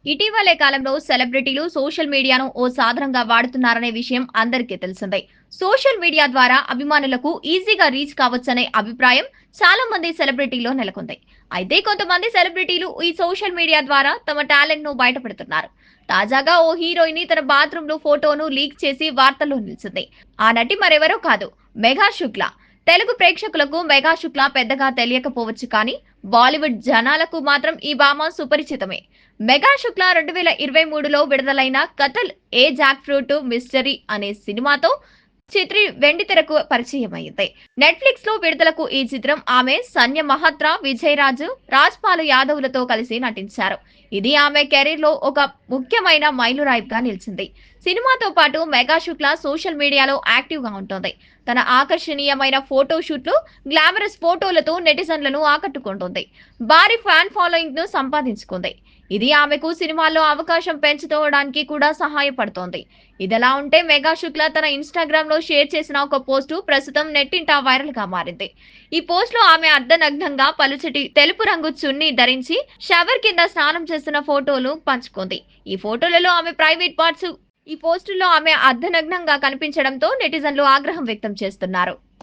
ఇటీవలే కాలంలో సెలబ్రిటీలు సోషల్ మీడియాను ఓ సాధనంగా వాడుతున్నారనే విషయం అందరికీ తెలిసిందే. సోషల్ మీడియా ద్వారా అభిమానులకు ఈజీగా రీచ్ కావచ్చనే అభిప్రాయం చాలా మంది సెలబ్రిటీలో నెలకొంది. అయితే కొంతమంది సెలబ్రిటీలు ఈ సోషల్ మీడియా ద్వారా తమ టాలెంట్ ను బయటపెడుతున్నారు. తాజాగా ఓ హీరోయిన్ తన బాత్రూమ్ లో ఫోటోను లీక్ చేసి వార్తల్లో నిలిచింది. ఆ నటి మరెవరో కాదు, మెగా శుక్లా. తెలుగు ప్రేక్షకులకు మెగా శుక్లా పెద్దగా తెలియకపోవచ్చు కానీ బాలీవుడ్ జనాలకు మాత్రం ఈ భామ సుపరిచితమే. మెగా శుక్లా 2023లో విడుదలైన 'కతల్ ఏ జాక్ ఫ్రూట్ మిస్టరీ' అనే సినిమాతో చిత్రి వెండితెరకు పరిచయమైంది. నెట్‌ఫ్లిక్స్ లో విడుదలకు ఈ చిత్రం ఆమె సన్య మహాత్రా, విజయ్ రాజ్, రాజ్‌పాల్ యాదవ్‌లతో కలిసి నటించారు. ఇది ఆమె కెరీర్ లో ఒక ముఖ్యమైన మైలురాయిగా నిలిచింది. సినిమాతో పాటు మెగా శుక్లా సోషల్ మీడియాలో యాక్టివ్ గా ఉంటుంది. తన ఆకర్షణీయమైన ఫోటో షూట్లు, గ్లామరస్ ఫోటోలతో నెటిజన్లను ఆకట్టుకుంటుంది. భారీ ఫ్యాన్ ఫాలోయింగ్ ను సంపాదించుకుంది. ఇది ఆమెకు సినిమాల్లో అవకాశం పెంచుకోవడానికి కూడా సహాయపడుతోంది. ఇదిలా ఉంటే మెగా శుక్లా తన ఇన్‌స్టాగ్రామ్ లో షేర్ చేసిన ఒక పోస్టు ప్రస్తుతం నెట్టింట వైరల్ గా మారింది. ఈ పోస్ట్ లో ఆమె అర్ధనగ్నంగా పలుచటి తెలుపు రంగు చున్నీ ధరించి షవర్ కింద స్నానం చేస్తున్న ఫోటోలు పంచుకుంది. ఈ ఫోటోలలో ఆమె ప్రైవేట్ పార్ట్స్ ఈ పోస్టుల్లో ఆమె అర్ధనగ్నంగా కనిపించడంతో నెటిజన్లు ఆగ్రహం వ్యక్తం చేస్తున్నారు.